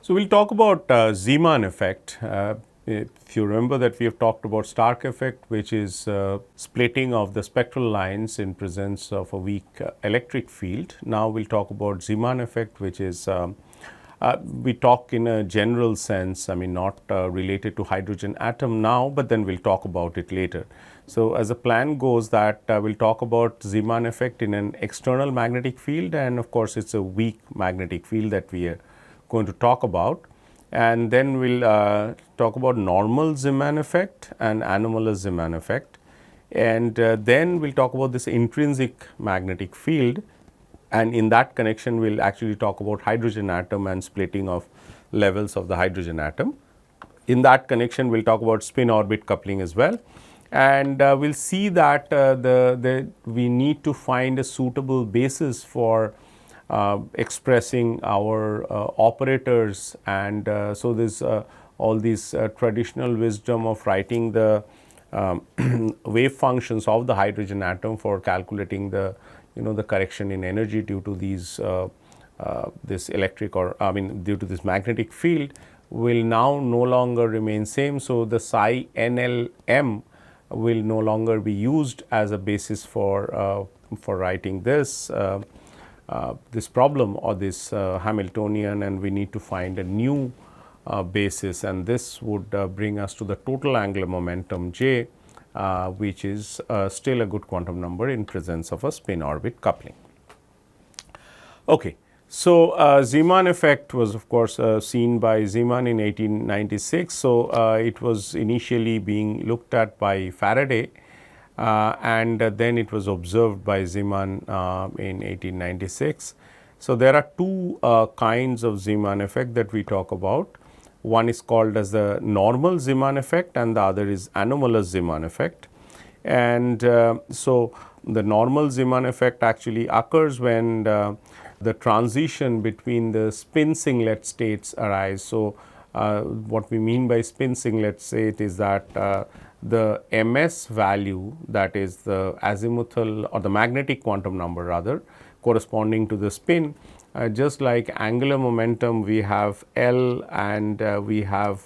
So, we will talk about Zeeman effect. If you remember that we have talked about Stark effect, which is splitting of the spectral lines in presence of a weak electric field. Now, we will talk about Zeeman effect, which is we talk in a general sense, I mean not related to hydrogen atom now, but then we will talk about it later. So, as a plan goes that we will talk about Zeeman effect in an external magnetic field, and of course, it is a weak magnetic field that we are going to talk about, and then we will talk about normal Zeeman effect and anomalous Zeeman effect, and then we will talk about this intrinsic magnetic field, and in that connection we will actually talk about hydrogen atom and splitting of levels of the hydrogen atom. In that connection we will talk about spin orbit coupling as well, and we will see that we need to find a suitable basis for expressing our operators, and so this all these traditional wisdom of writing the wave functions of the hydrogen atom for calculating the the correction in energy due to these this electric or I mean due to this magnetic field will now no longer remain same. So, the psi NLM will no longer be used as a basis for writing this this problem or this Hamiltonian, and we need to find a new basis, and this would bring us to the total angular momentum J, which is still a good quantum number in presence of a spin orbit coupling. Okay. So, Zeeman effect was of course seen by Zeeman in 1896. So, it was initially being looked at by Faraday, and then it was observed by Zeeman in 1896. So, there are two kinds of Zeeman effect that we talk about. One is called as the normal Zeeman effect and the other is anomalous Zeeman effect. And so, the normal Zeeman effect actually occurs when the transition between the spin singlet states arise. So, what we mean by spin singlet state is that the MS value, that is the azimuthal or the magnetic quantum number rather, corresponding to the spin, just like angular momentum we have L and we have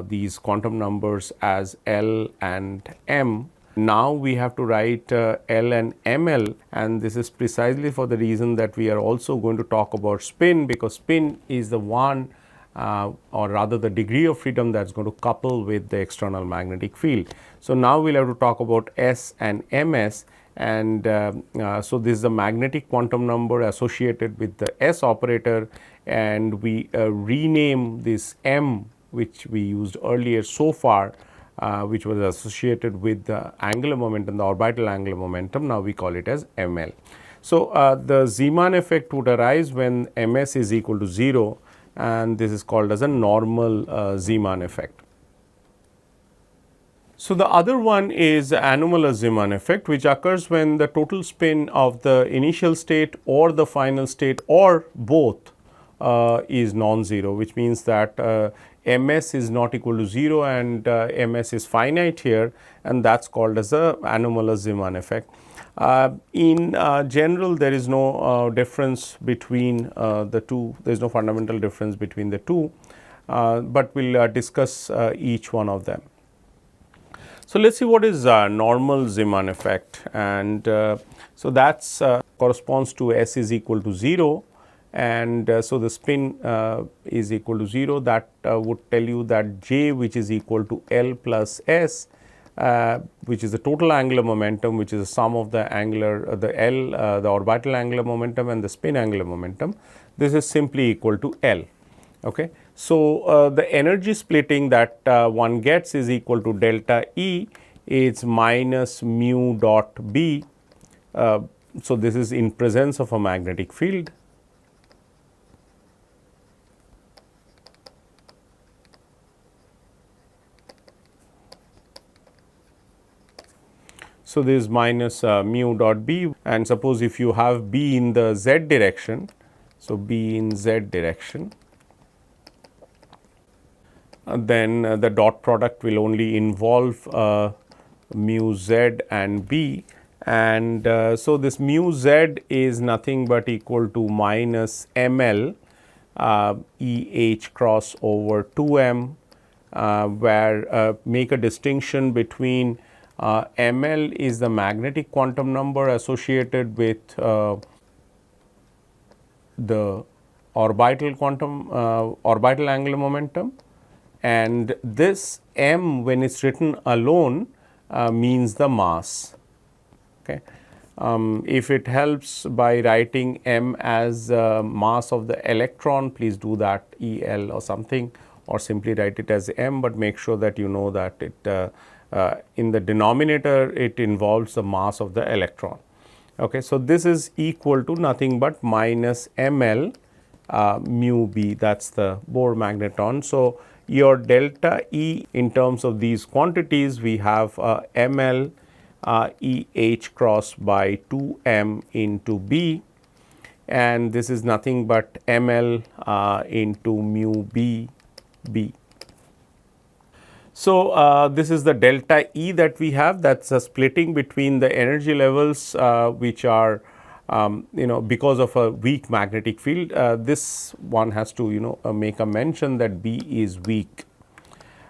these quantum numbers as L and M. Now, we have to write L and ML, and this is precisely for the reason that we are also going to talk about spin, because spin is the one or rather the degree of freedom that is going to couple with the external magnetic field. So, now we will have to talk about S and MS, and so this is the magnetic quantum number associated with the S operator, and we rename this M, which we used earlier so far, which was associated with the angular momentum, the orbital angular momentum. Now, we call it as ML. So, the Zeeman effect would arise when MS is equal to 0, and this is called as a normal Zeeman effect. So, the other one is anomalous Zeeman effect, which occurs when the total spin of the initial state or the final state or both is non-zero, which means that MS is not equal to 0 and MS is finite here, and that is called as a anomalous Zeeman effect. In general, there is no difference between the two, there is no fundamental difference between the two, but we will discuss each one of them. So, let us see what is normal Zeeman effect, and so that corresponds to S is equal to 0, and so the spin is equal to 0. That would tell you that J, which is equal to L plus S, which is the total angular momentum, which is the sum of the angular the L the orbital angular momentum and the spin angular momentum, this is simply equal to L. Okay. So, the energy splitting that one gets is equal to delta E, it's minus mu dot B. So, this is in presence of a magnetic field. So, this is minus mu dot B, and suppose if you have B in the Z direction. So, B in Z direction, then the dot product will only involve mu Z and B, and so this mu Z is nothing but equal to minus ML EH cross over 2m, where make a distinction between ML is the magnetic quantum number associated with the orbital quantum orbital angular momentum, and this m when it's written alone means the mass. Okay. If it helps by writing m as mass of the electron, please do that, EL or something, or simply write it as m, but make sure that you know that it in the denominator it involves the mass of the electron. Okay. So, this is equal to nothing but minus ml mu b, that is the Bohr magneton. So, your delta E in terms of these quantities, we have ml EH cross by 2m into b, and this is nothing but ml into mu b b. So, this is the delta E that we have, that is a splitting between the energy levels which are because of a weak magnetic field. This one has to make a mention that B is weak,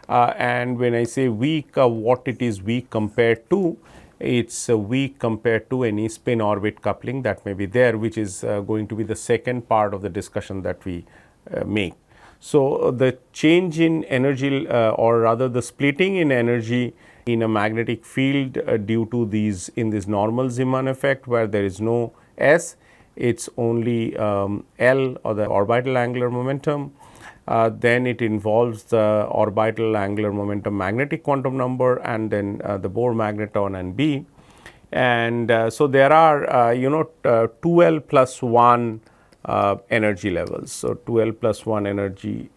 and when I say weak, what it is weak compared to? It's weak compared to any spin orbit coupling that may be there, which is going to be the second part of the discussion that we make. So, the change in energy or rather the splitting in energy in a magnetic field due to these in this normal Zeeman effect, where there is no S, it is only L or the orbital angular momentum. Then it involves the orbital angular momentum magnetic quantum number, and then the Bohr magneton and B. And so, there are 2L plus 1 energy levels. So, 2L plus 1 energy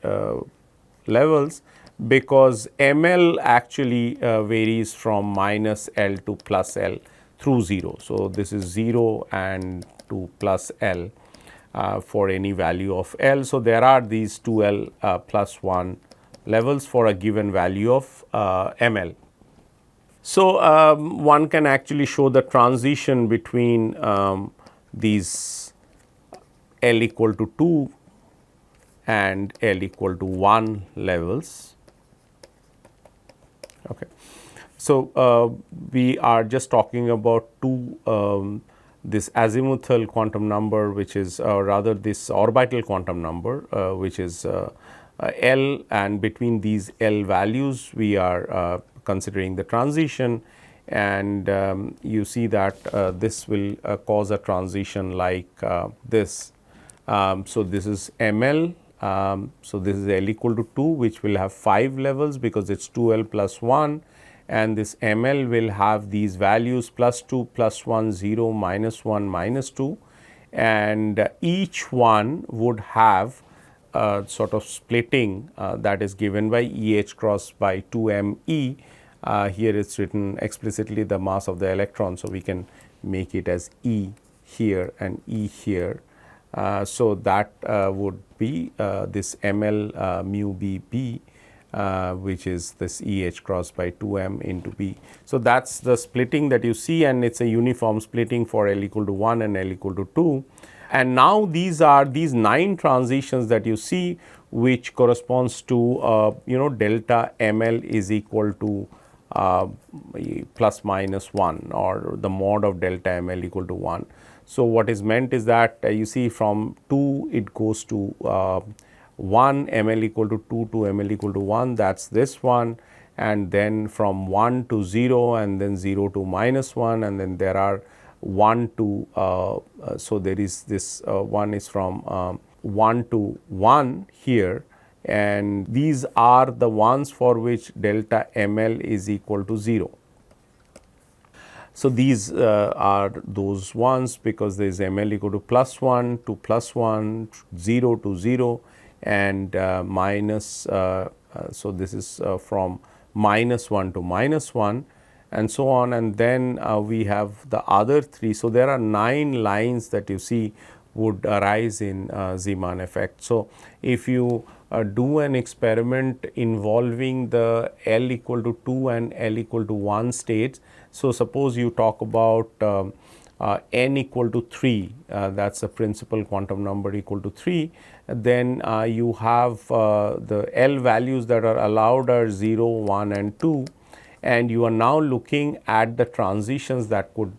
levels, because ML actually varies from minus L to plus L through 0. So, this is 0 and to plus L for any value of L. So, there are these 2L plus 1 levels for a given value of ML. So, one can actually show the transition between these L equal to 2 and L equal to 1 levels. Okay. So, we are just talking about this azimuthal quantum number, which is rather this orbital quantum number, which is L, and between these L values we are considering the transition, and you see that this will cause a transition like this. So, this is ML. So, this is L equal to 2, which will have 5 levels because it is 2L plus 1, and this ML will have these values plus 2, plus 1, 0, minus 1, minus 2, and each one would have sort of splitting that is given by EH cross by 2ME. Here it is written explicitly the mass of the electron. So, we can make it as E here and E here. So, that would be this ML mu B B, which is this EH cross by 2m into B. So, that is the splitting that you see, and it is a uniform splitting for L equal to 1 and L equal to 2. And now, these are these 9 transitions that you see, which corresponds to delta ML is equal to plus minus 1, or the mod of delta ML equal to 1. So, what is meant is that you see from 2 it goes to 1 ML equal to 2 to ML equal to 1, that is this one, and then from 1 to 0, and then 0 to minus 1, and then there are 1 to so there is this one is from 1 to 1 here, and these are the ones for which delta ML is equal to 0. So, these are those ones, because there is ML equal to plus 1 to plus 1, 0 to 0, and minus. So, this is from minus 1 to minus 1, and so on, and then we have the other 3. So, there are 9 lines that you see would arise in Zeeman effect. So, if you do an experiment involving the L equal to 2 and L equal to 1 states. So, suppose you talk about n equal to 3, that is the principal quantum number equal to 3, then you have the L values that are allowed are 0, 1 and 2, and you are now looking at the transitions that could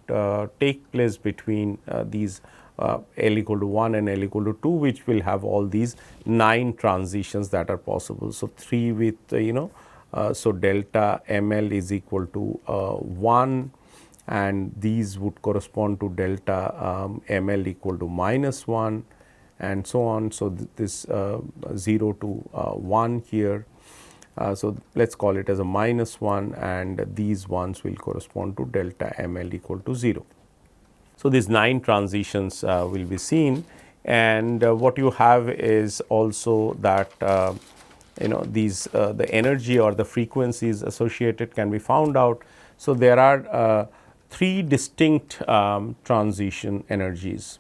take place between these L equal to 1 and L equal to 2, which will have all these 9 transitions that are possible. So, 3 with so delta ML is equal to 1, and these would correspond to delta ML equal to -1 and so on. So, this 0 to 1 here. So, let us call it as a -1, and these ones will correspond to delta ML equal to 0. So, these 9 transitions will be seen, and what you have is also that these the energy or the frequencies associated can be found out. So, there are 3 distinct transition energies.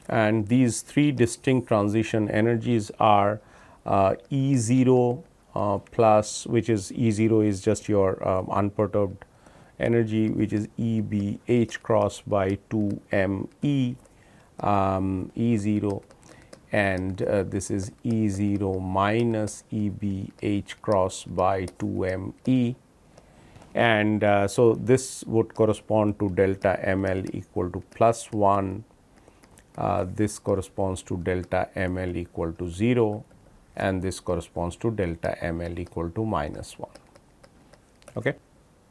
And these 3 distinct transition energies are E0 plus, which is E0 is just your unperturbed energy, which is EB H cross by 2 M E E0, and this is E0 minus EB H cross by 2 M E, and so this would correspond to delta ML equal to +1. This corresponds to delta ML equal to 0, and this corresponds to delta ML equal to -1. Okay.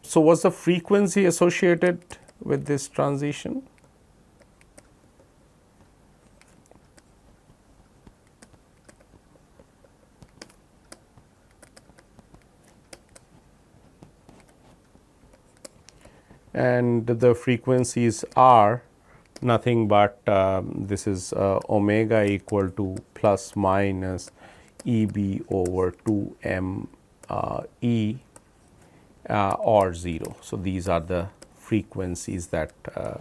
So, what is the frequency associated with this transition? And the frequencies are nothing but this is omega equal to plus minus EB over 2 M E or 0. So, these are the frequencies that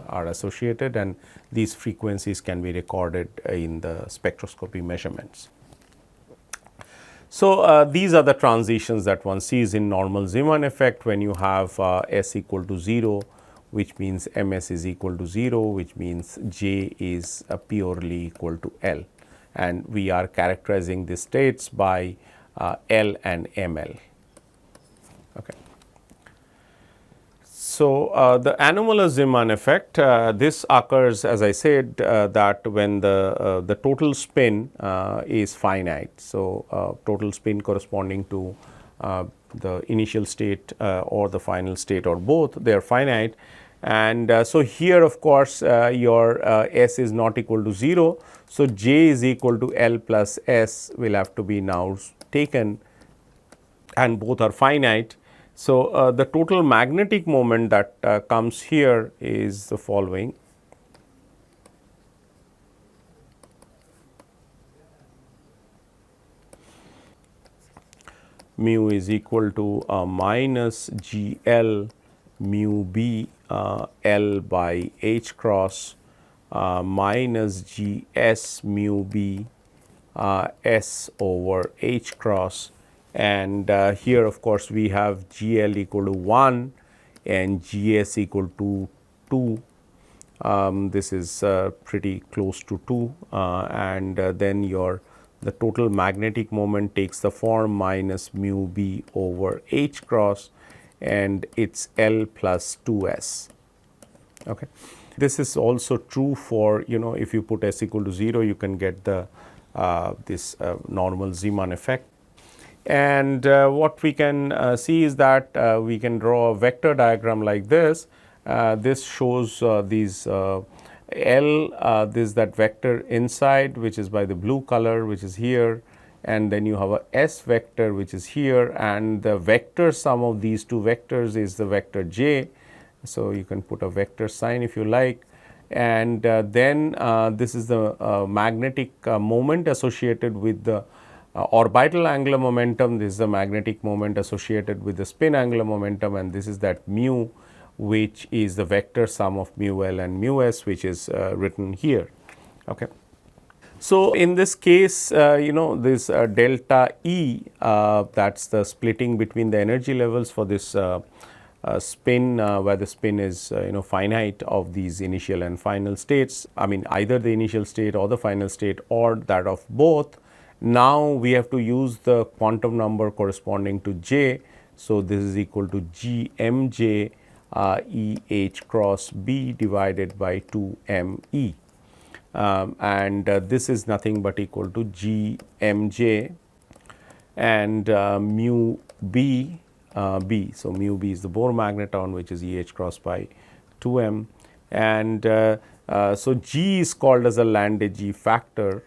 are associated, and these frequencies can be recorded in the spectroscopy measurements. So, these are the transitions that one sees in normal Zeeman effect when you have S equal to 0, which means MS is equal to 0, which means J is purely equal to L, and we are characterizing the states by L and ML. Okay. So, the anomalous Zeeman effect, this occurs, as I said, that when the total spin is finite. So, total spin corresponding to the initial state or the final state or both, they are finite. And so, here of course, your S is not equal to 0. So, J is equal to L plus S will have to be now taken, and both are finite. So, the total magnetic moment that comes here is the following. Mu is equal to minus G L mu B L by H cross minus G S mu B S over H cross, and here of course, we have G L equal to 1 and G S equal to 2. This is pretty close to 2, and then the total magnetic moment takes the form minus mu B over H cross, and it's L plus 2S. Okay. This is also true for, if you put S equal to 0, you can get the this normal Zeeman effect. And what we can see is that we can draw a vector diagram like this. This shows these L, this that vector inside, which is by the blue color, which is here, and then you have a S vector which is here, and the vector sum of these two vectors is the vector J. So, you can put a vector sign if you like, and then this is the magnetic moment associated with the orbital angular momentum. This is the magnetic moment associated with the spin angular momentum, and this is that mu, which is the vector sum of mu L and mu S, which is written here. Okay. So, in this case, this delta E, that is the splitting between the energy levels for this spin, where the spin is finite of these initial and final states. I mean, either the initial state or the final state or that of both. Now, we have to use the quantum number corresponding to J. So, this is equal to G m J E h cross B divided by 2 m E. And this is nothing but equal to G m J and mu B B. So, mu B is the Bohr magneton, which is E h cross by 2 m, and so G is called as a Landé-G factor,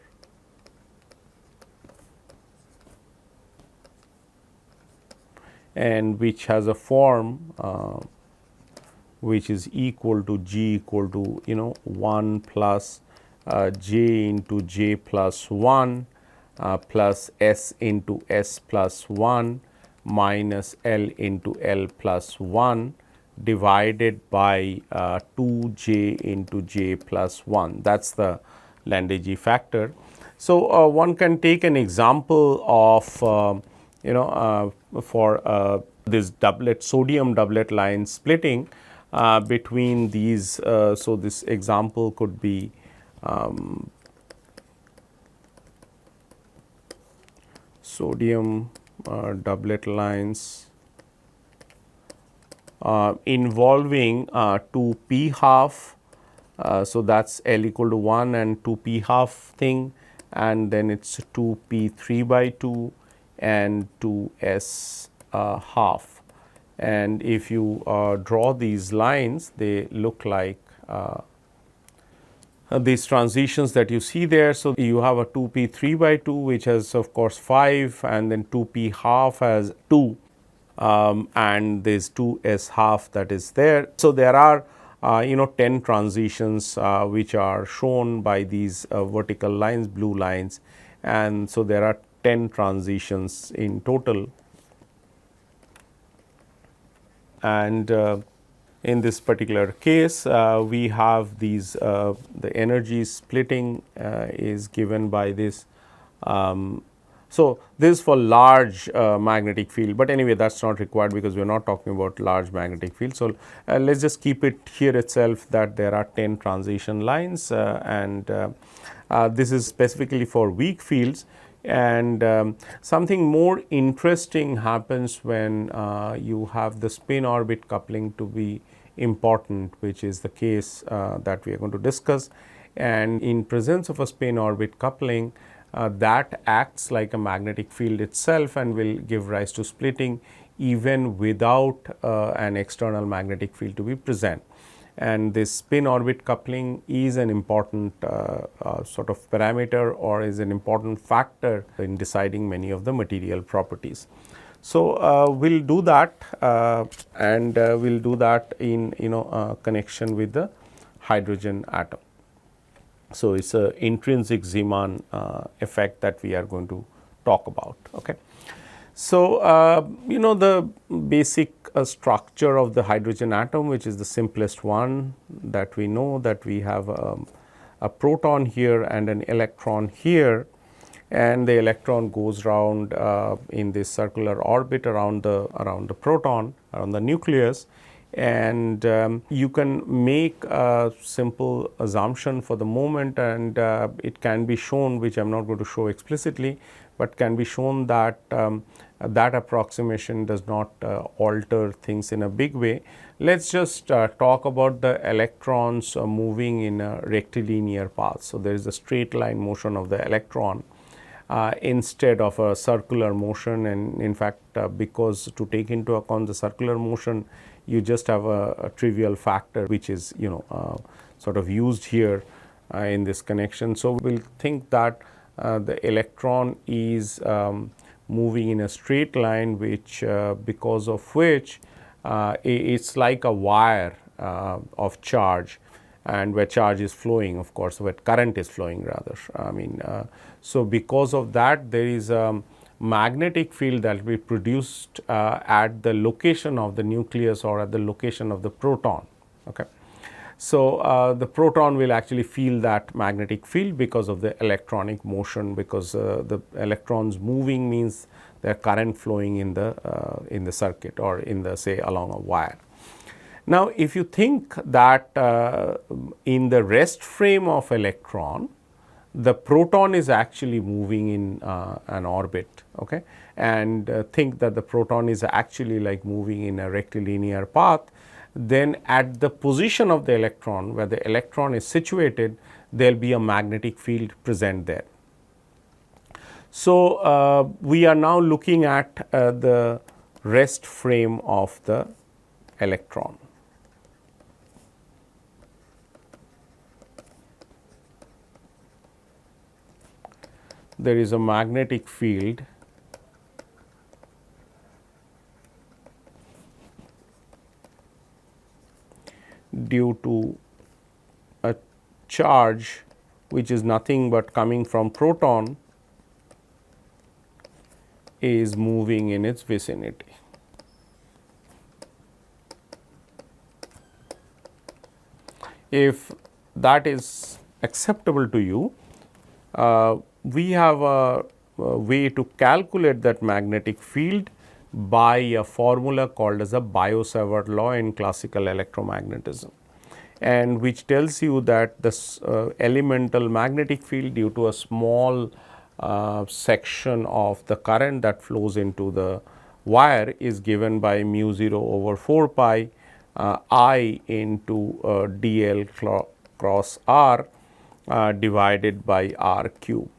and which has a form which is equal to G equal to 1 plus J into J plus 1 plus S into S plus 1 minus L into L plus 1 divided by 2 J into J plus 1. That is the Landé-G factor. So, one can take an example of for this doublet sodium doublet line splitting between these. So, this example could be sodium doublet lines involving 2 p half. So, that is L equal to 1 and 2 p half thing, and then it is 2 p 3 by 2 and 2 s half. And if you draw these lines, they look like these transitions that you see there. So, you have a 2 p 3 by 2, which has of course 5, and then 2 p half has 2, and this 2 s half that is there. So, there are 10 transitions which are shown by these vertical lines, blue lines, and so there are 10 transitions in total. And in this particular case, we have these the energy splitting is given by this. So, this is for large magnetic field, but anyway that is not required because we are not talking about large magnetic field. So, let us just keep it here itself that there are 10 transition lines, and this is specifically for weak fields. And something more interesting happens when you have the spin orbit coupling to be important, which is the case that we are going to discuss. And in presence of a spin orbit coupling, that acts like a magnetic field itself and will give rise to splitting even without an external magnetic field to be present. And this spin orbit coupling is an important sort of parameter, or is an important factor in deciding many of the material properties. So, we will do that, and we will do that in connection with the hydrogen atom. So, it is an intrinsic Zeeman effect that we are going to talk about. Okay. So, the basic structure of the hydrogen atom, which is the simplest one that we know, that we have a proton here and an electron here, and the electron goes around in this circular orbit around the proton, around the nucleus. And you can make a simple assumption for the moment, and it can be shown, which I am not going to show explicitly, but can be shown that that approximation does not alter things in a big way. Let us just talk about the electrons moving in a rectilinear path. So, there is a straight line motion of the electron instead of a circular motion, and in fact, because to take into account the circular motion, you just have a trivial factor which is sort of used here in this connection. So, we will think that the electron is moving in a straight line, which because of which it is like a wire of charge, and where charge is flowing, of course, where current is flowing rather. I mean, so because of that, there is a magnetic field that will be produced at the location of the nucleus or at the location of the proton. Okay. So, the proton will actually feel that magnetic field because of the electronic motion, because the electrons moving means there current flowing in the circuit or in the, say, along a wire. Now, if you think that in the rest frame of electron, the proton is actually moving in an orbit, okay, and think that the proton is actually like moving in a rectilinear path, then at the position of the electron where the electron is situated, there will be a magnetic field present there. So, we are now looking at the rest frame of the electron. There is a magnetic field due to a charge which is nothing but coming from proton is moving in its vicinity. If that is acceptable to you, we have a way to calculate that magnetic field by a formula called as a Biot-Savart law in classical electromagnetism, and which tells you that this elemental magnetic field due to a small section of the current that flows into the wire is given by mu 0 over 4 pi I into dl cross r divided by r cube,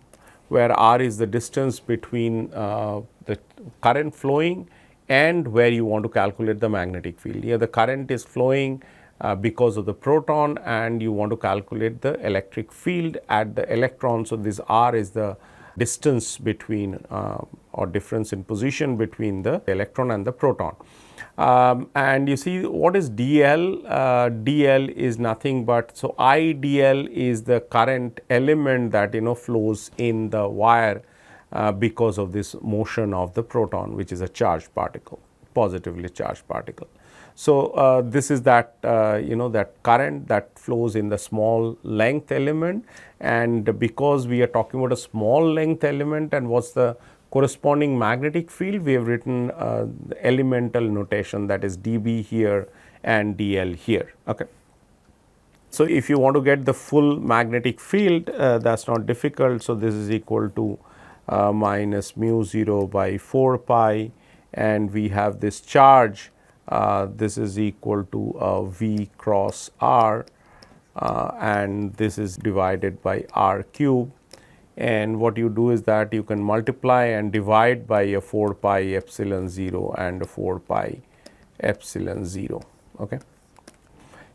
where r is the distance between the current flowing and where you want to calculate the magnetic field. Here the current is flowing because of the proton, and you want to calculate the electric field at the electron. So, this r is the distance between or difference in position between the electron and the proton. And you see what is dl? Dl is nothing but, so I dl is the current element that flows in the wire because of this motion of the proton, which is a charged particle, positively charged particle. So, this is that that current that flows in the small length element, and because we are talking about a small length element and what's the corresponding magnetic field, we have written the elemental notation, that is dB here and dl here. Okay. So, if you want to get the full magnetic field, that is not difficult. So, this is equal to minus mu 0 by 4 pi, and we have this charge, this is equal to V cross R, and this is divided by R cube. And what you do is that you can multiply and divide by a 4 pi epsilon 0 and a 4 pi epsilon 0. Okay.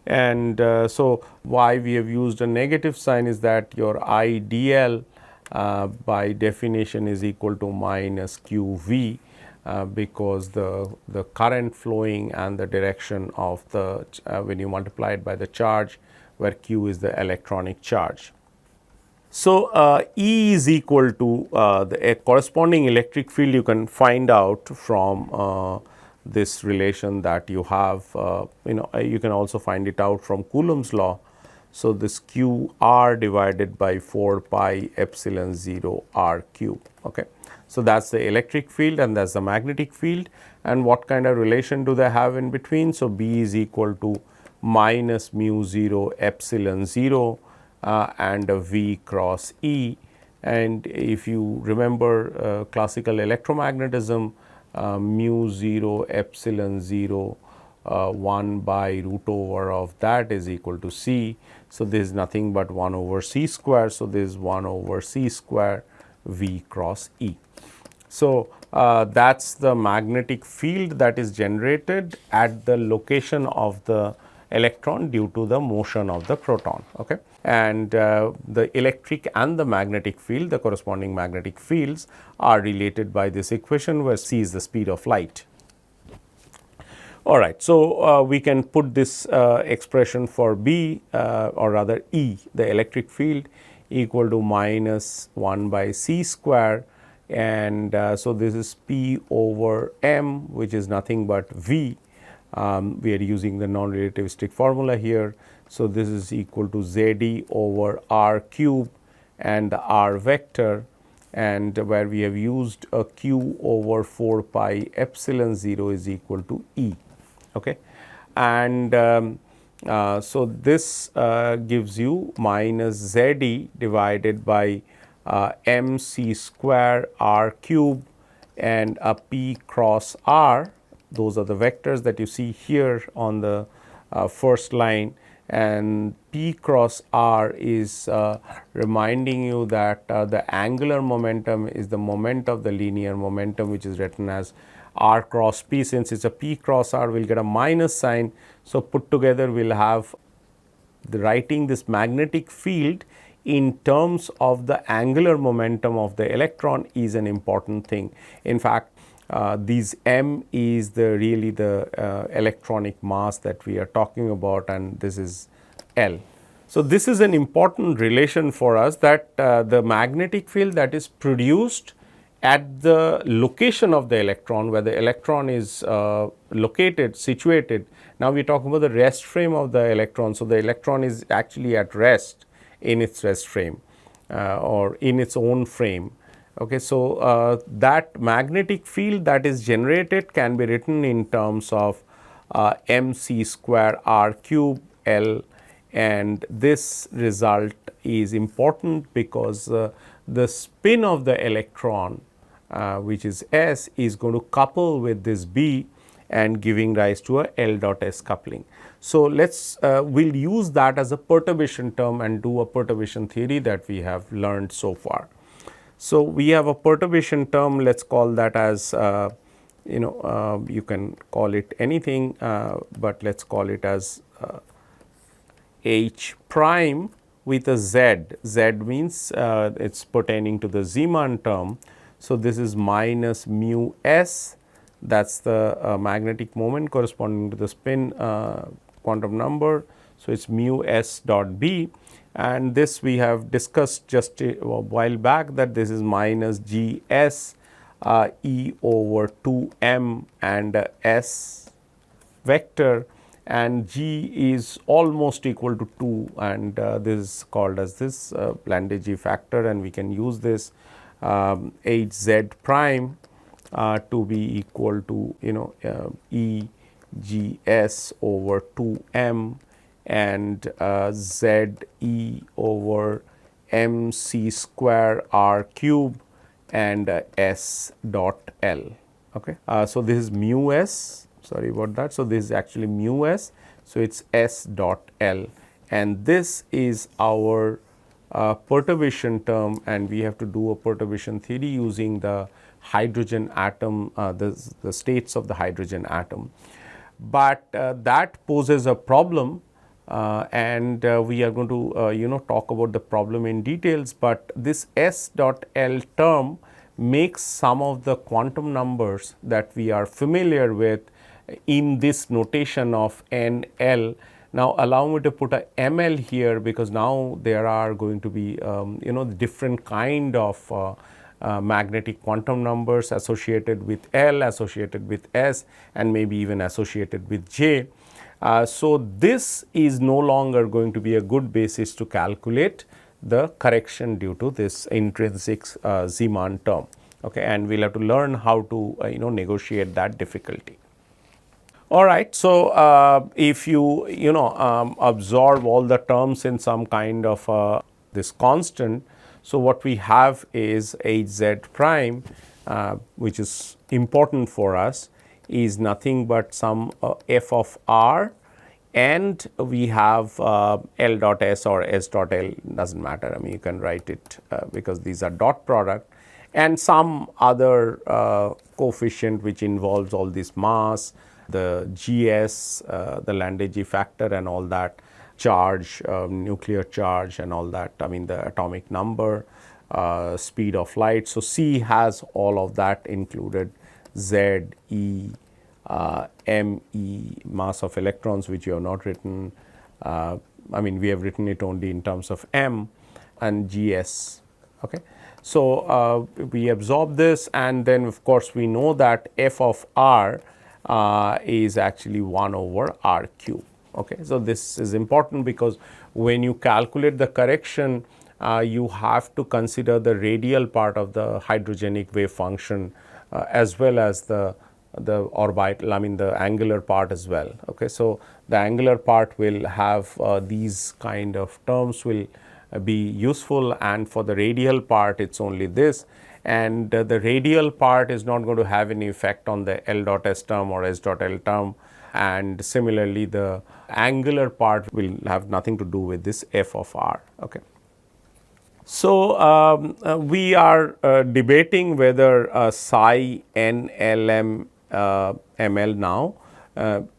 And so, why we have used a negative sign is that your I dl by definition is equal to minus q v, because the current flowing and the direction of the when you multiply it by the charge, where q is the electronic charge. So, E is equal to the corresponding electric field you can find out from this relation that you have, you can also find it out from Coulomb's law. So, this q r divided by 4 pi epsilon 0 r cube. Okay. So, that is the electric field and that is the magnetic field, and what kind of relation do they have in between? So, B is equal to minus mu 0 epsilon 0 and a V cross E. And if you remember classical electromagnetism, mu 0 epsilon 0 1 by root over of that is equal to C. So, this is nothing but 1 over C square. So, this is 1 over C square V cross E. So, that is the magnetic field that is generated at the location of the electron due to the motion of the proton. Okay. And the electric and the magnetic field, the corresponding magnetic fields are related by this equation, where C is the speed of light. All right. So, we can put this expression for B or rather E, the electric field, equal to minus 1 by C square, and so this is P over M, which is nothing but V. We are using the non-relativistic formula here. So, this is equal to ZE over R cube and the R vector, and where we have used a q over 4 pi epsilon 0 is equal to E. Okay. And so, this gives you minus ZE divided by MC square R cube and a P cross R. Those are the vectors that you see here on the first line, and P cross R is reminding you that the angular momentum is the moment of the linear momentum, which is written as R cross P. Since it is a P cross R, we will get a minus sign. So, put together we will have the writing this magnetic field in terms of the angular momentum of the electron is an important thing. In fact, these m is the really the electronic mass that we are talking about, and this is L. So, this is an important relation for us, that the magnetic field that is produced at the location of the electron, where the electron is located, situated. Now, we are talking about the rest frame of the electron. So, the electron is actually at rest in its rest frame or in its own frame. Okay. So, that magnetic field that is generated can be written in terms of mc square r cube L, and this result is important because the spin of the electron which is S is going to couple with this B and giving rise to a L dot S coupling. So, let us we'll use that as a perturbation term and do a perturbation theory that we have learned so far. So, we have a perturbation term, let us call that as you can call it anything, but let us call it as H prime with a Z. Z means it is pertaining to the Zeeman term. So, this is minus mu S, that is the magnetic moment corresponding to the spin quantum number. So, it is mu S dot B, and this we have discussed just a while back, that this is minus G S E over 2 m and S vector, and G is almost equal to 2, and this is called as this Landé factor, and we can use this H Z prime to be equal to E G S over 2 m and Z E over m c square r cube and S dot L. Okay. So, this is mu S, sorry about that. So, this is actually mu S. So, it is S dot L, and this is our perturbation term, and we have to do a perturbation theory using the hydrogen atom, the states of the hydrogen atom. But that poses a problem, and we are going to talk about the problem in details, but this S dot L term makes some of the quantum numbers that we are familiar with in this notation of N L. Now, allow me to put a ml here, because now there are going to be different kind of magnetic quantum numbers associated with L, associated with S, and maybe even associated with J. So, this is no longer going to be a good basis to calculate the correction due to this intrinsic Zeeman term, okay, and we will have to learn how to negotiate that difficulty. All right. So, if you absorb all the terms in some kind of this constant, so what we have is H Z prime, which is important for us, is nothing but some f of r, and we have L dot S or S dot L, does not matter. I mean, you can write it because these are dot product, and some other coefficient which involves all this mass, the GS, the Landé factor and all that, charge, nuclear charge and all that, I mean the atomic number, speed of light. So, C has all of that included, Z, E, M, E, mass of electrons, which you have not written, I mean we have written it only in terms of M, and GS. Okay. So, we absorb this, and then of course, we know that f of r is actually 1 over r cube. Okay. So, this is important because when you calculate the correction, you have to consider the radial part of the hydrogenic wave function as well as the orbital, I mean the angular part as well. Okay. So, the angular part will have these kind of terms will be useful, and for the radial part it is only this, and the radial part is not going to have any effect on the L dot S term or S dot L term, and similarly the angular part will have nothing to do with this f of r. Okay. So, we are debating whether psi n L m ml now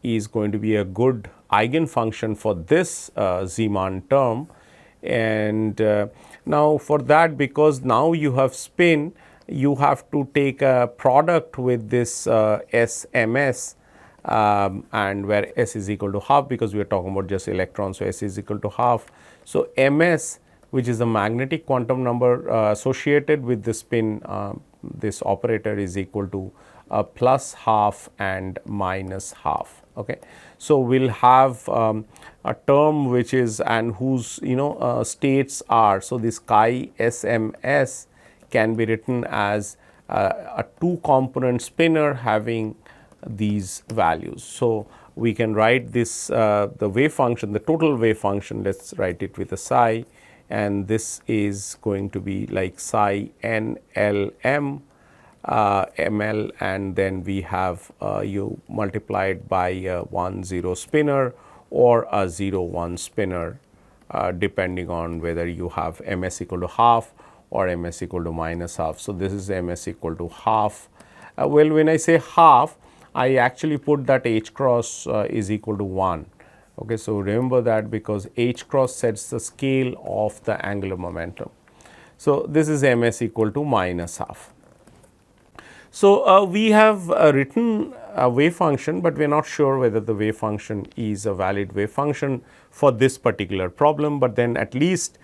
is going to be a good eigenfunction for this Zeeman term, and now for that, because now you have spin, you have to take a product with this SMS, and where S is equal to half, because we are talking about just electrons. So, S is equal to half. So, MS, which is the magnetic quantum number associated with the spin, this operator is equal to plus half and minus half. Okay. So, we will have a term which is and whose states are. So, this chi SMS can be written as a 2 component spinner having these values. So, we can write this the wave function, the total wave function, let us write it with a psi, and this is going to be like psi n L m ml, and then we have you multiplied by a 1 0 spinner or a 0 1 spinner, depending on whether you have ms equal to half or ms equal to minus half. So, this is ms equal to half. Well, when I say half, I actually put that h cross is equal to 1. Okay. So, remember that, because h cross sets the scale of the angular momentum. So, this is ms equal to minus half. So, we have written a wave function, but we are not sure whether the wave function is a valid wave function for this particular problem, but then at least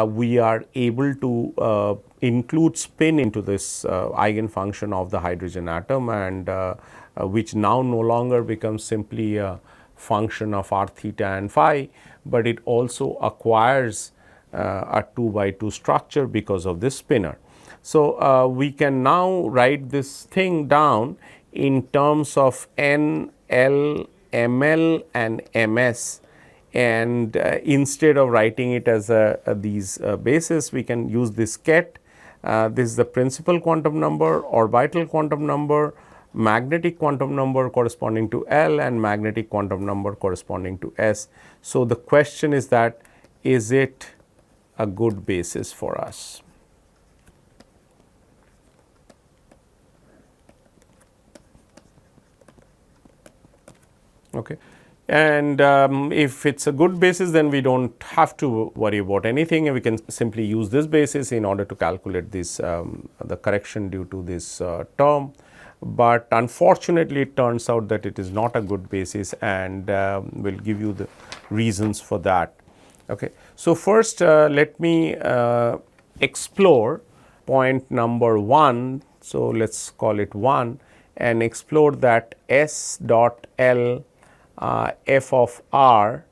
we are able to include spin into this eigenfunction of the hydrogen atom, and which now no longer becomes simply a function of r theta and phi, but it also acquires a 2 by 2 structure because of this spinner. So, we can now write this thing down in terms of n, L, ml and ms, and instead of writing it as these bases, we can use this ket. This is the principal quantum number, orbital quantum number, magnetic quantum number corresponding to L, and magnetic quantum number corresponding to S. So, the question is that, is it a good basis for us? Okay. And if it is a good basis, then we do not have to worry about anything, and we can simply use this basis in order to calculate this the correction due to this term. But unfortunately, it turns out that it is not a good basis, and we will give you the reasons for that. Okay. So, first let me explore point number 1. So, let us call it 1 and explore that S dot L f of r,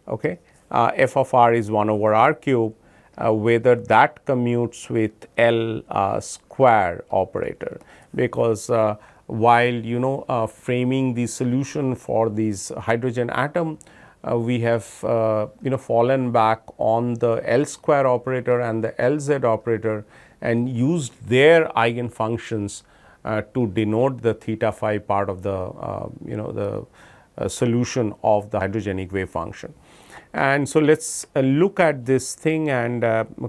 okay, f of r is 1 over r cube, whether that commutes with L square operator, because while framing the solution for this hydrogen atom, we have fallen back on the L square operator and the LZ operator and used their eigenfunctions to denote the theta phi part of the solution of the hydrogenic wave function. And so, let us look at this thing and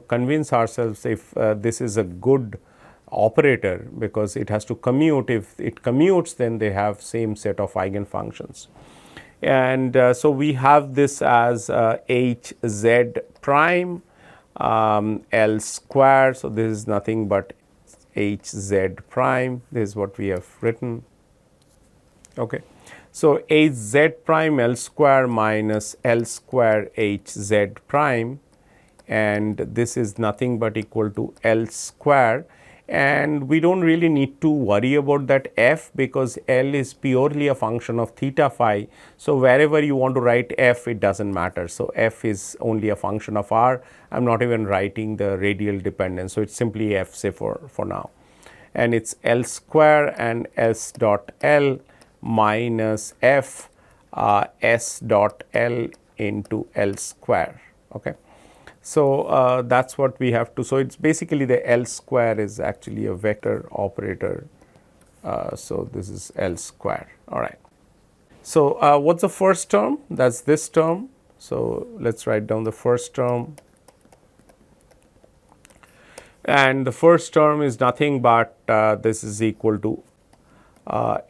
convince ourselves if this is a good operator, because it has to commute. If it commutes, then they have same set of eigenfunctions. And so, we have this as h z prime L square. So, this is nothing but h z prime, this is what we have written. Okay. So, h z prime L square minus L square h z prime, and this is nothing but equal to L square, and we don't really need to worry about that f, because L is purely a function of theta phi. So, wherever you want to write f, it does not matter. So, f is only a function of r. I am not even writing the radial dependence. So, it is simply f, say for now, and it is L square and s dot L minus f s dot L into L square. Okay. So, that is what we have to. So, it is basically the L square is actually a vector operator. So, this is L square. All right. So, what is the first term? That is this term. So, let us write down the first term, and the first term is nothing but this is equal to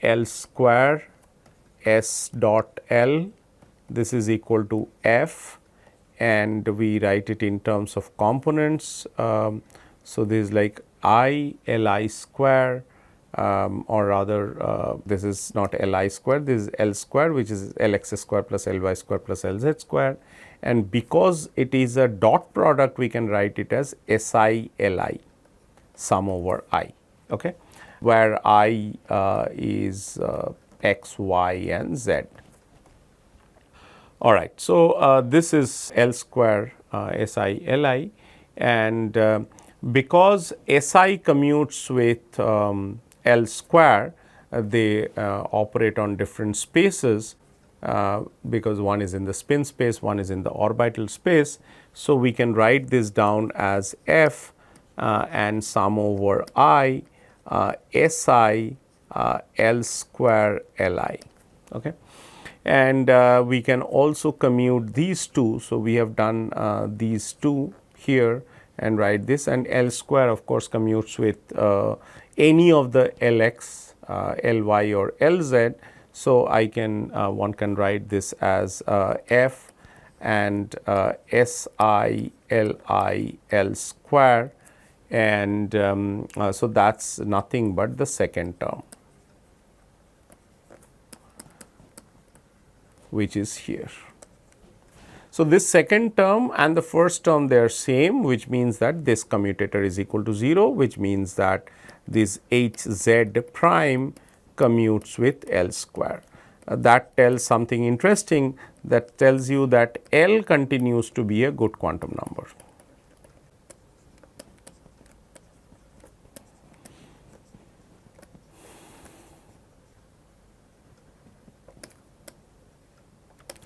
L square s dot L. This is equal to f, and we write it in terms of components. So, this is like I L I square, or rather this is not L I square, this is L square, which is L x square plus L y square plus L z square, and because it is a dot product, we can write it as S I L I sum over I, okay, where I is x, y and z. All right. So, this is L square S I L I, and because S I commutes with L square, they operate on different spaces, because one is in the spin space, one is in the orbital space. So, we can write this down as f and sum over I S I L square L I. Okay. And we can also commute these two. So, we have done these two here and write this, and L square of course commutes with any of the Lx, Ly or Lz. So, I can one can write this as f and Si Li L square, and so that is nothing but the second term, which is here. So, this second term and the first term, they are same, which means that this commutator is equal to 0, which means that this H z prime commutes with L square. That tells something interesting, that tells you that L continues to be a good quantum number.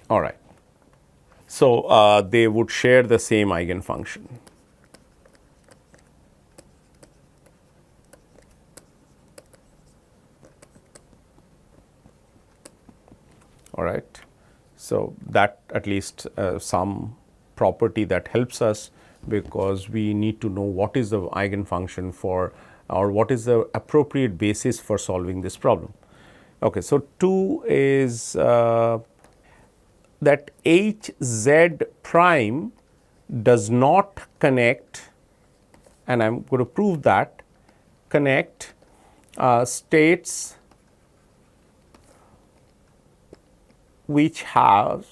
All right. So, they would share the same eigenfunction. All right. So, that at least some property that helps us, because we need to know what is the eigenfunction for, or what is the appropriate basis for solving this problem. Okay. So, 2 is that H z prime does not connect, and I am going to prove that, connect states which have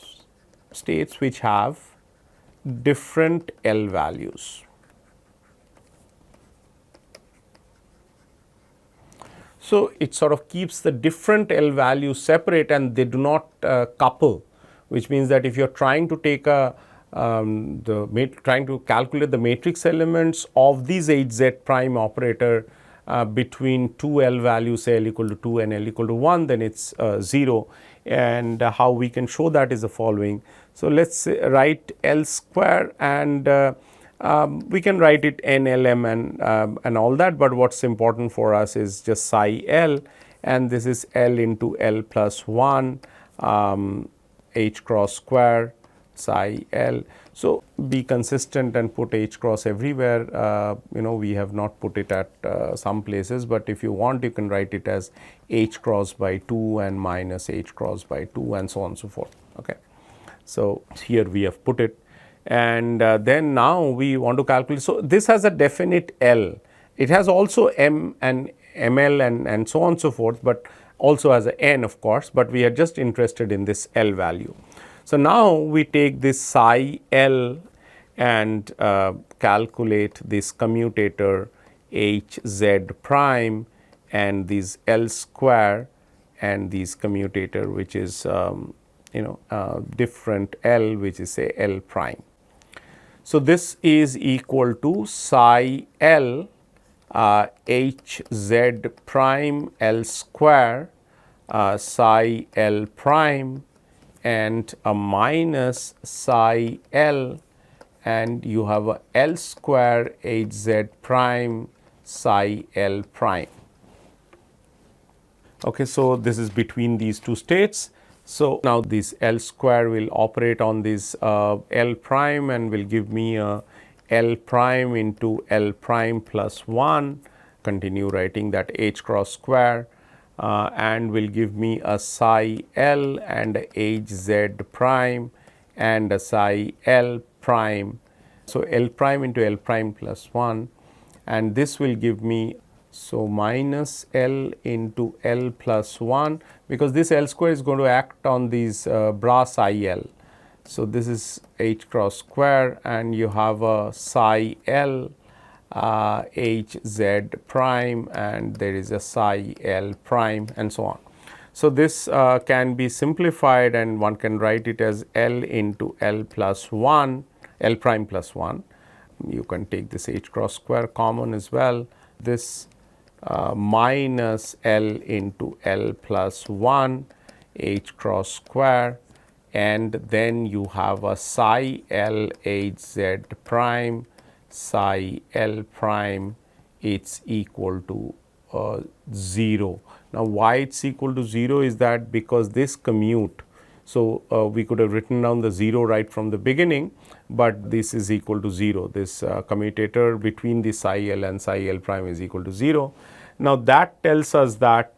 different L values. So, it sort of keeps the different L values separate and they do not couple, which means that if you are trying to take a trying to calculate the matrix elements of these Hz prime operator between two L values, say L equal to 2 and L equal to 1, then it is 0, and how we can show that is the following. So, let us write L square, and we can write it NLM and all that, but what is important for us is just psi L, and this is L into L plus 1 H cross square psi L. So, be consistent and put H cross everywhere. We have not put it at some places, but if you want, you can write it as H cross by 2 and minus H cross by 2 and so on and so forth. Okay. So, here we have put it, and then now we want to calculate. So, this has a definite L. It has also M and ML and so on and so forth, but also has a N of course, but we are just interested in this L value. So, now we take this psi L and calculate this commutator Hz prime and this L square and this commutator which is different L, which is say L prime. So, this is equal to psi L Hz prime L square psi L prime and a minus psi L, and you have a L square Hz prime psi L prime. Okay, so, this is between these two states. So, now this L square will operate on this L prime and will give me a L prime into L prime plus 1, continue writing that H cross square and will give me a psi L and a Hz prime and a psi L prime. So, L prime into L prime plus 1, and this will give me so minus L into L plus 1, because this L square is going to act on these bra psi L. So, this is H cross square and you have a psi L Hz prime and there is a psi L prime and so on. So, this can be simplified and one can write it as L into L plus 1, L prime plus 1. You can take this H cross square common as well. This minus L into L plus 1 H cross square, and then you have a psi L Hz prime psi L prime, it's equal to 0. Now, why it's equal to 0 is that because this commute. So, we could have written down the 0 right from the beginning, but this is equal to 0. This commutator between the psi L and psi L prime is equal to 0. Now, that tells us that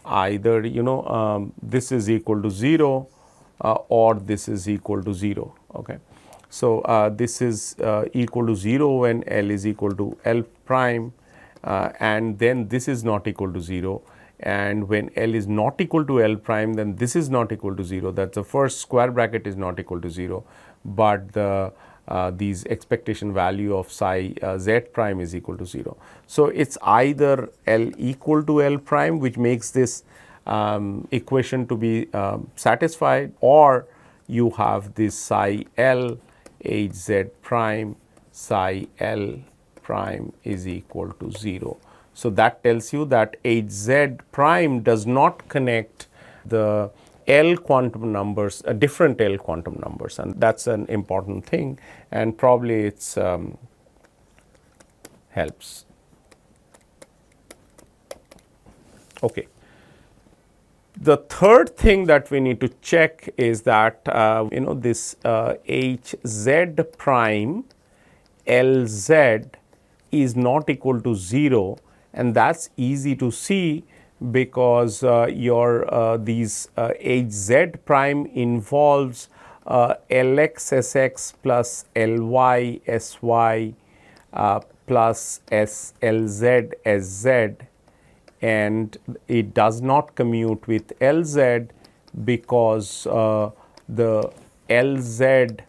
either this is equal to 0 or this is equal to 0. Okay. So, this is equal to 0 when L is equal to L prime and then this is not equal to 0, and when L is not equal to L prime, then this is not equal to 0. That is the first square bracket is not equal to 0, but the these expectation value of psi Z prime is equal to 0. So, it is either L equal to L prime, which makes this equation to be satisfied, or you have this psi L Hz prime psi L prime is equal to 0. So, that tells you that Hz prime does not connect the L quantum numbers, different L quantum numbers, and that is an important thing, and probably it's helps. Okay. The third thing that we need to check is that this Hz prime Lz is not equal to 0, and that is easy to see because your these Hz prime involves Lx Sx plus Ly Sy plus Lz Sz, and it does not commute with Lz because the Lz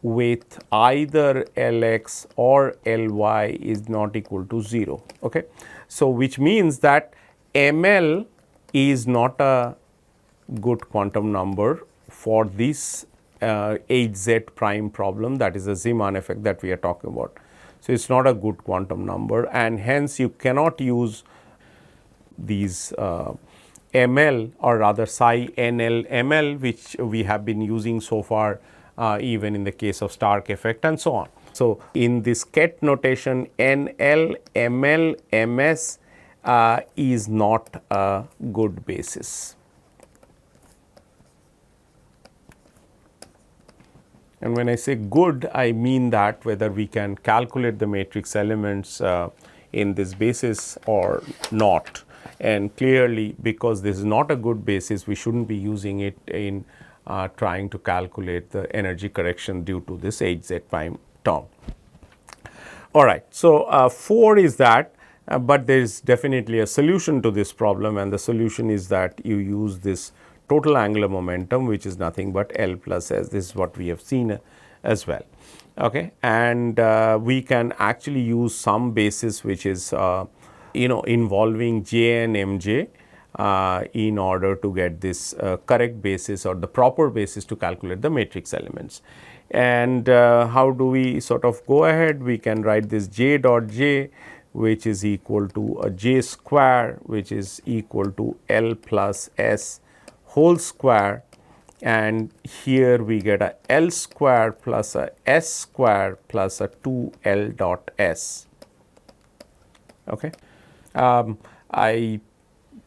with either Lx or Ly is not equal to 0. Okay. So, which means that ML is not a good quantum number for this Hz prime problem, that is the Zeeman effect that we are talking about. So, it is not a good quantum number, and hence you cannot use these ML or rather psi NL ML, which we have been using so far even in the case of Stark effect and so on. So, in this Ket notation, NL ML MS is not a good basis. And when I say good, I mean that whether we can calculate the matrix elements in this basis or not. And clearly, because this is not a good basis, we should not be using it in trying to calculate the energy correction due to this Hz prime term. All right. So, 4 is that, but there is definitely a solution to this problem, and the solution is that you use this total angular momentum, which is nothing but L plus S. This is what we have seen as well. okay, and we can actually use some basis which is involving J and Mj in order to get this correct basis or the proper basis to calculate the matrix elements. And how do we sort of go ahead? We can write this J dot J, which is equal to a J square, which is equal to L plus S whole square, and here we get a L square plus a S square plus a 2L dot S. Okay. I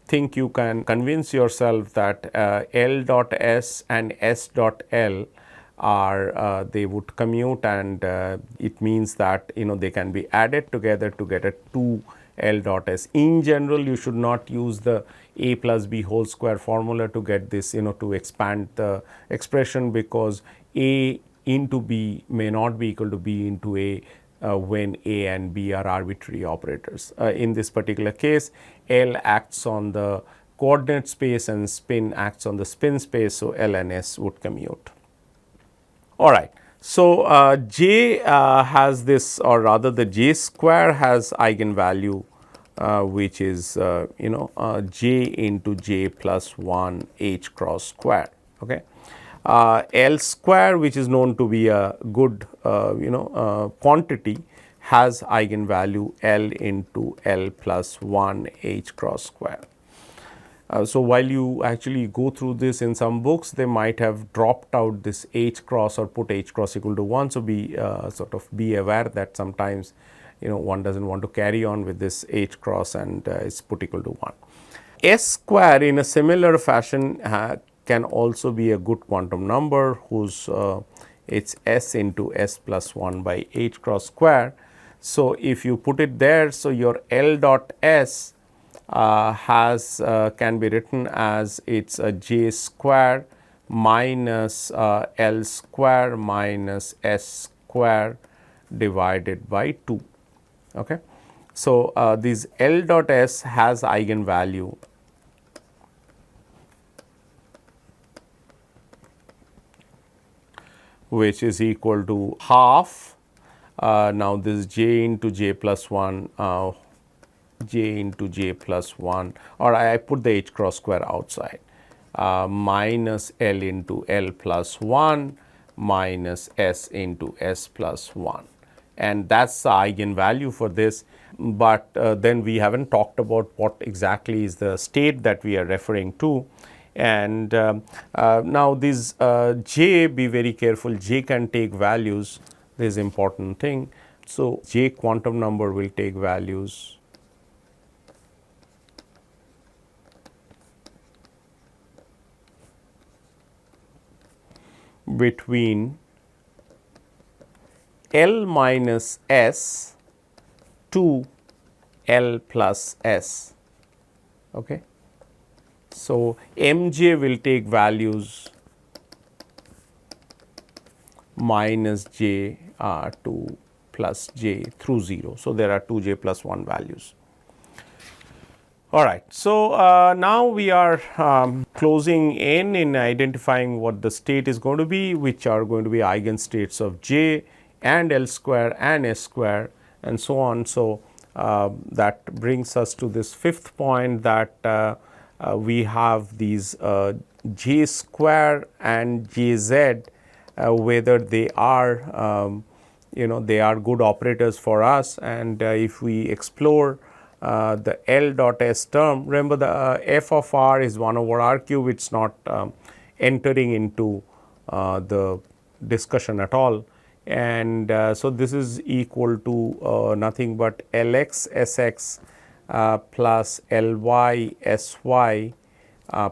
think you can convince yourself that L dot S and S dot L are they would commute, and it means that they can be added together to get a 2L dot S. In general, you should not use the A plus B whole square formula to get this to expand the expression, because A into B may not be equal to B into A when A and B are arbitrary operators. In this particular case, L acts on the coordinate space and spin acts on the spin space, so L and S would commute. All right. So, J has this, or rather the J square has eigenvalue which is J into J plus 1 H cross square. Okay. L square, which is known to be a good quantity, has eigenvalue L into L plus 1 H cross square. So, while you actually go through this in some books, they might have dropped out this H cross or put H cross equal to 1. So, be sort of be aware that sometimes one does not want to carry on with this H cross and is put equal to 1. S square in a similar fashion can also be a good quantum number whose it's S into S plus 1 by H cross square. So, if you put it there, so your L dot S can be written as it's a J square minus L square minus S square divided by 2. Okay. So, this L dot S has eigenvalue which is equal to half. Now, this J into J plus 1 J into J plus 1, or I put the H cross square outside, minus L into L plus 1 minus S into S plus 1, and that is the eigenvalue for this. But then we have not talked about what exactly is the state that we are referring to. And now this J, be very careful, J can take values, this is important thing. So, J quantum number will take values between L minus S to L plus S. Okay. So, Mj will take values minus J to plus J through 0. So, there are 2J plus 1 values. All right. So, now we are closing in identifying what the state is going to be, which are going to be eigenstates of J and L square and S square and so on. So, that brings us to this fifth point, that we have these J square and Jz, whether they are they are good operators for us. And if we explore the L dot S term, remember the f of r is 1 over r cube, it is not entering into the discussion at all. And so, this is equal to nothing but Lx Sx plus Ly Sy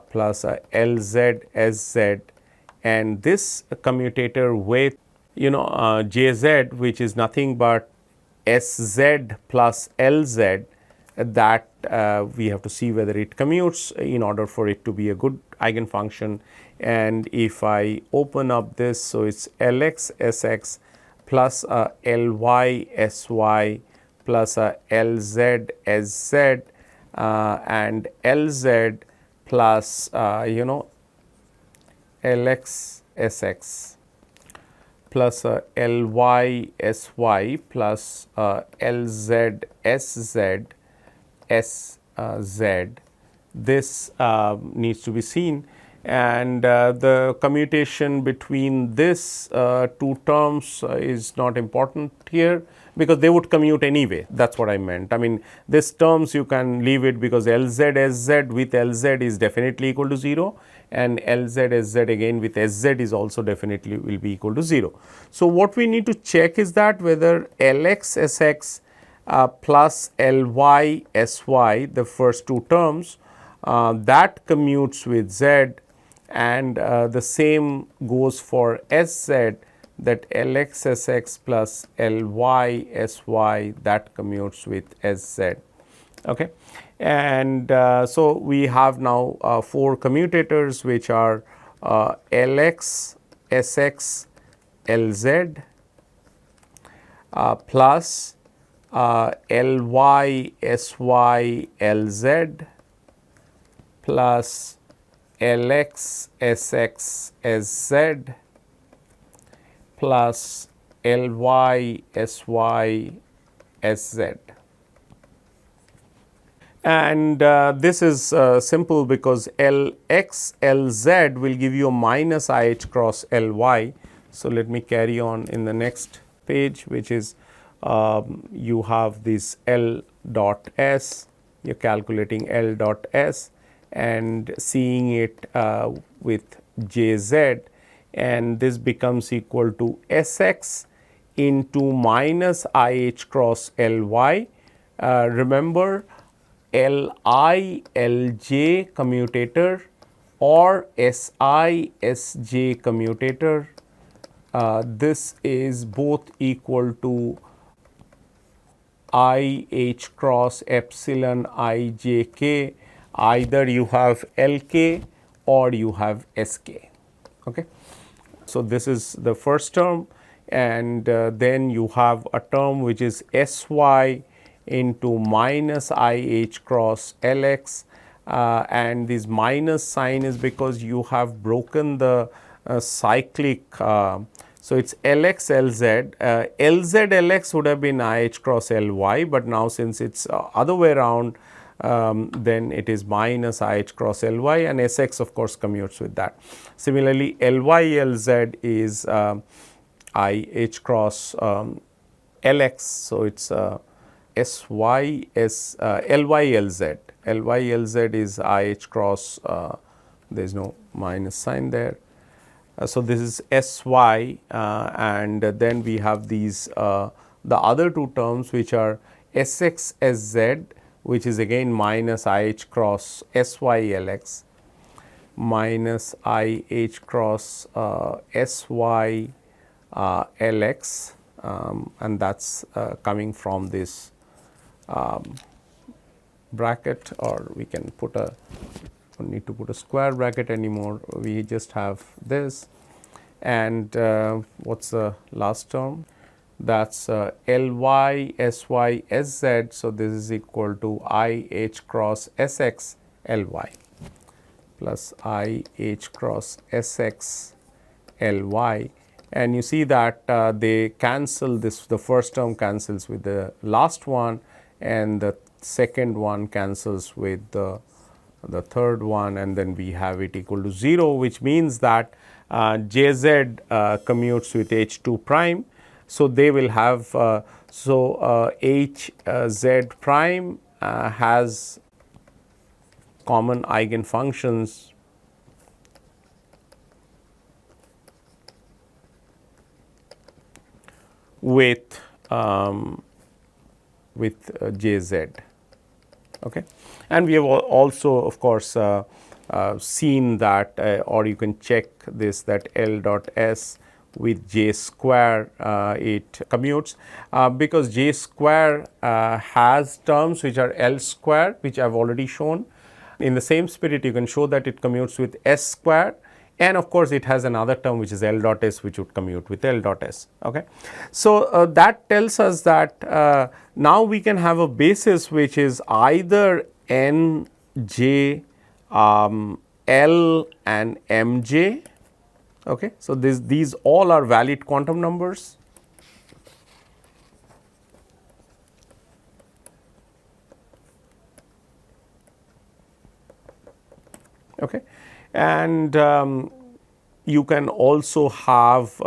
plus Lz Sz, and this commutator with Jz, which is nothing but Sz plus Lz, that we have to see whether it commutes in order for it to be a good eigenfunction. And if I open up this, so it is Lx Sx plus Ly Sy plus Lz Sz and Lz plus Lx Sx plus Ly Sy plus Lz Sz Sz. This needs to be seen, and the commutation between this two terms is not important here, because they would commute anyway. That is what I meant. I mean, this terms you can leave it, because Lz Sz with Lz is definitely equal to 0, and Lz Sz again with Sz is also definitely will be equal to 0. So, what we need to check is that whether Lx Sx plus Ly Sy, the first two terms, that commutes with Z, and the same goes for Sz, that Lx Sx plus Ly Sy, that commutes with Sz. Okay. And so, we have now 4 commutators, which are Lx Sx Lz plus Ly Sy Lz plus Lx Sx Sz plus Ly Sy Sz. And this is simple, because Lx Lz will give you a minus IH cross Ly. So, let me carry on in the next page, which is you have this L dot S, you are calculating L dot S and seeing it with Jz, and this becomes equal to Sx into minus IH cross Ly. Remember, Li Lj commutator or Si Sj commutator, this is both equal to IH cross epsilon Ijk. Either you have Lk or you have Sk. Okay. So, this is the first term, and then you have a term which is Sy into minus IH cross Lx, and this minus sign is because you have broken the cyclic. So, it is Lx Lz, Lz Lx would have been IH cross Ly, but now since it is other way around, then it is minus IH cross Ly, and Sx of course commutes with that. Similarly, Ly Lz is IH cross Lx, so it is Sy S Ly Lz. Ly Lz is IH cross, there is no minus sign there. So, this is Sy, and then we have these the other two terms, which are Sx Sz, which is again minus IH cross Sy Lx minus IH cross Sy Lx, and that is coming from this bracket, or we can put a, don't need to put a square bracket anymore, we just have this. And what is the last term? That is Ly Sy Sz. So, this is equal to IH cross Sx Ly plus IH cross Sx Ly, and you see that they cancel this, the first term cancels with the last one, and the second one cancels with the third one, and then we have it equal to 0, which means that Jz commutes with H2 prime. So, they will have, Hz prime has common eigenfunctions with Jz. Okay. And we have also of course seen that, or you can check this, that L dot S with J square it commutes, because J square has terms which are L square, which I have already shown. In the same spirit, you can show that it commutes with S square, and of course, it has another term which is L dot S, which would commute with L dot S. Okay. So, that tells us that now we can have a basis which is either N, J, L and M J, Okay. So, these all are valid quantum numbers. Okay. And you can also have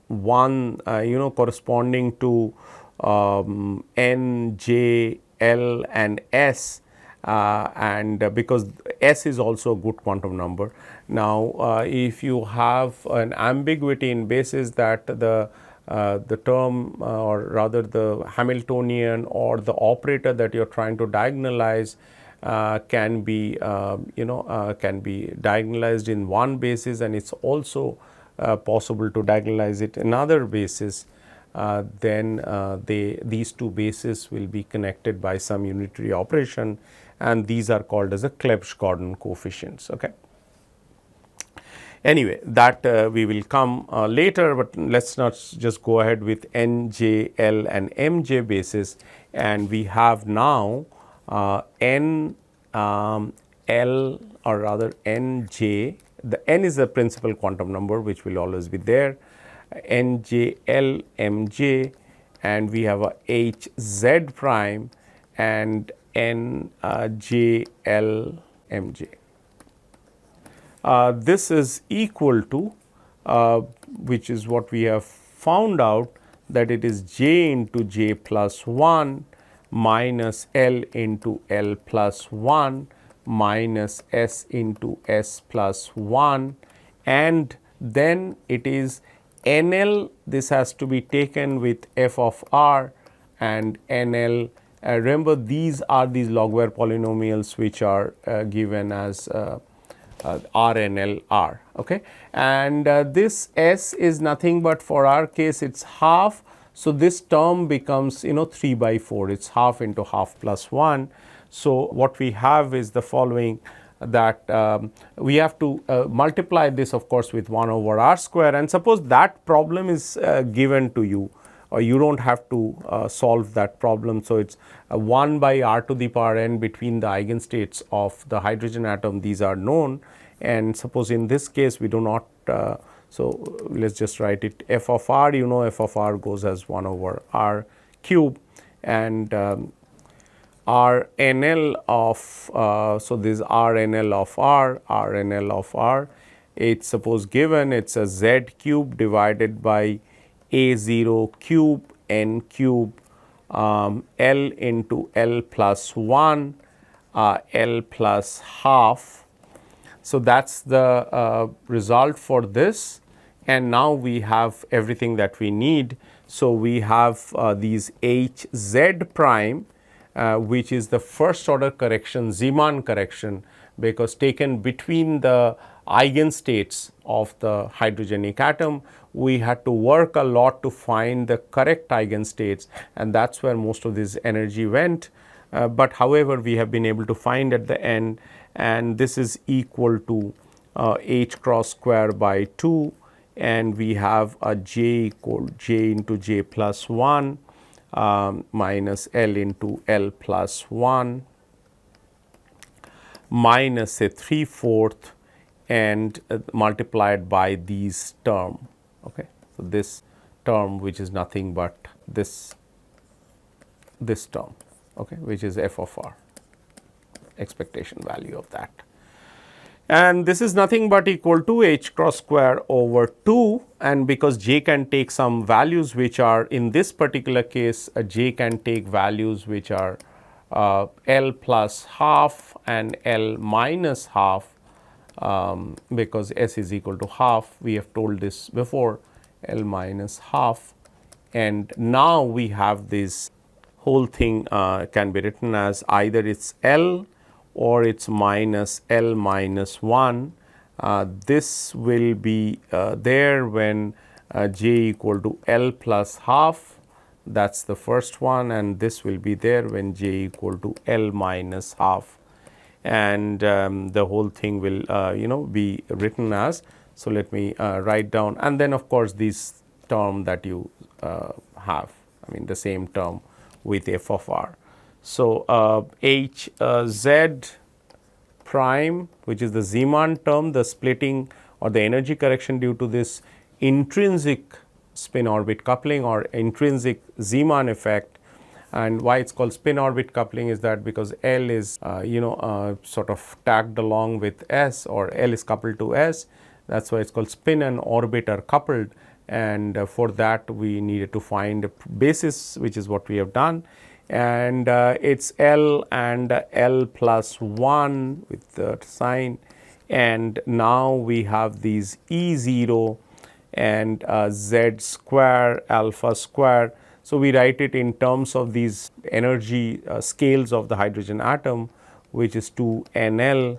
one corresponding to N, J, L and S, and because S is also a good quantum number. Now, if you have an ambiguity in basis that the term or rather the Hamiltonian or the operator that you are trying to diagonalize can be can be diagonalized in one basis, and it's also possible to diagonalize it in another basis, then these two bases will be connected by some unitary operation, and these are called as a Clebsch-Gordon coefficients. Okay. Anyway, that we will come later, but let us not just go ahead with N, J, L and M J basis, and we have now N, L or rather N J. The N is the principal quantum number which will always be there, N J, L, M J, and we have a H Z prime and N J, L, M J. This is equal to which is what we have found out, that it is j into j plus 1 minus L into L plus 1 minus S into S plus 1, and then it is NL, this has to be taken with f of r, and NL, remember these are these log-ware polynomials which are given as RNL R. Okay. And this S is nothing but, for our case it is half. So, this term becomes 3 by 4, it is half into half plus 1. So, what we have is the following, that we have to multiply this of course with 1 over r square, and suppose that problem is given to you, or you do not have to solve that problem. So, it is 1 by r to the power n between the eigenstates of the hydrogen atom, these are known, and suppose in this case we do not. So, let us just write it f of r, f of r goes as 1 over r cube, and RNL of, so this RNL of R, RNL of R, it's suppose given, it's a z cube divided by a0 cube n cube L into L plus 1 L plus half. So, that is the result for this, and now we have everything that we need. So, we have these H z prime, which is the first order correction, Zeeman correction, because taken between the eigenstates of the hydrogenic atom. We had to work a lot to find the correct eigenstates, and that is where most of this energy went. But however, we have been able to find at the end, and this is equal to h cross square by 2, and we have a j equal j into j plus 1 minus L into L plus 1 minus say 3/4 and multiplied by these term. Okay. So, this term which is nothing but this term, okay, which is f of r, expectation value of that, and this is nothing but equal to h cross square over 2, and because j can take some values which are, in this particular case j can take values which are L plus half and L minus half, because S is equal to half, we have told this before, L minus half, and now we have this whole thing can be written as either it is L or it is minus L minus 1. This will be there when j equal to L plus half, that is the first one, and this will be there when j equal to L minus half, and the whole thing will be written as. So, let me write down, and then of course, this term that you have, I mean the same term with f of r. So, h z prime, which is the Zeeman term, the splitting or the energy correction due to this intrinsic spin orbit coupling or intrinsic Zeeman effect. And why it's called spin orbit coupling is that because L is sort of tagged along with S, or L is coupled to S. That's why it's called spin and orbit are coupled, and for that we needed to find a basis, which is what we have done. And it's L and L plus 1 with the sign, and now we have these E0 and Z square alpha square. So, we write it in terms of these energy scales of the hydrogen atom, which is 2 NL,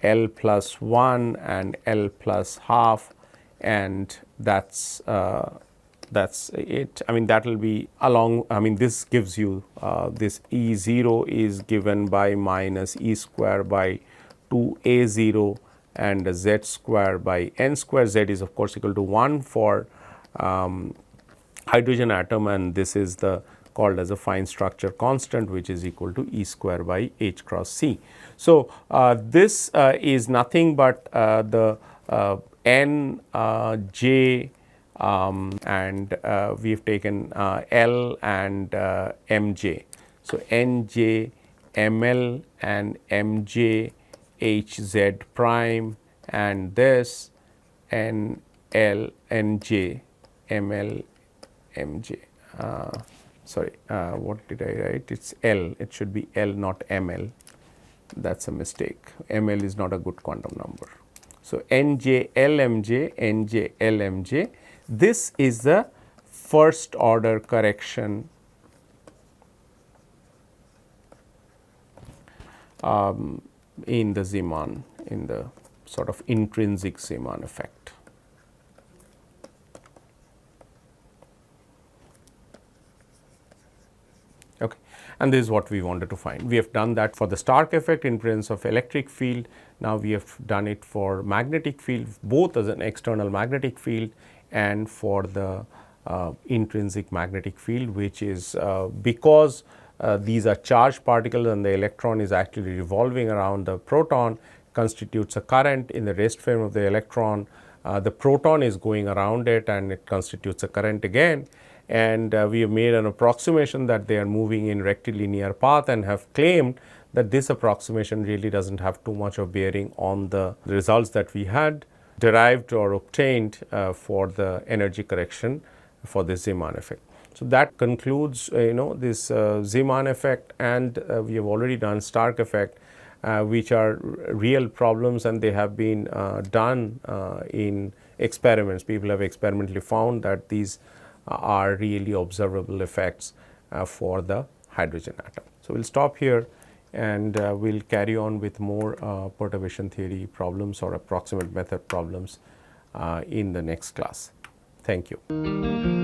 L plus 1 and L plus half, and that's it. I mean, that will be along, I mean, this gives you this E0 is given by minus E square by 2 A0 and Z square by N square. Z is of course equal to 1 for hydrogen atom, and this is the called as a fine structure constant, which is equal to E square by H cross C. So, this is nothing but the N J and we have taken L and Mj. So, Nj, Ml and Mj Hz prime, and this Nl, Nj, Ml, Mj. Sorry, what did I write? It's L. It should be L, not Ml. That's a mistake. Ml is not a good quantum number. So, Nj, Lmj, Nj, Lmj. This is the first order correction in the Zeeman, in the sort of intrinsic Zeeman effect. Okay. And this is what we wanted to find. We have done that for the Stark effect in presence of electric field. Now, we have done it for magnetic field, both as an external magnetic field and for the intrinsic magnetic field, which is because these are charged particles and the electron is actually revolving around the proton, constitutes a current in the rest frame of the electron. The proton is going around it and it constitutes a current again, and we have made an approximation that they are moving in rectilinear path, and have claimed that this approximation really does not have too much of bearing on the results that we had derived or obtained for the energy correction for the Zeeman effect. So, that concludes this Zeeman effect, and we have already done Stark effect, which are real problems, and they have been done in experiments. People have experimentally found that these are really observable effects for the hydrogen atom. So, we will stop here, and we will carry on with more perturbation theory problems or approximate method problems in the next class. Thank you.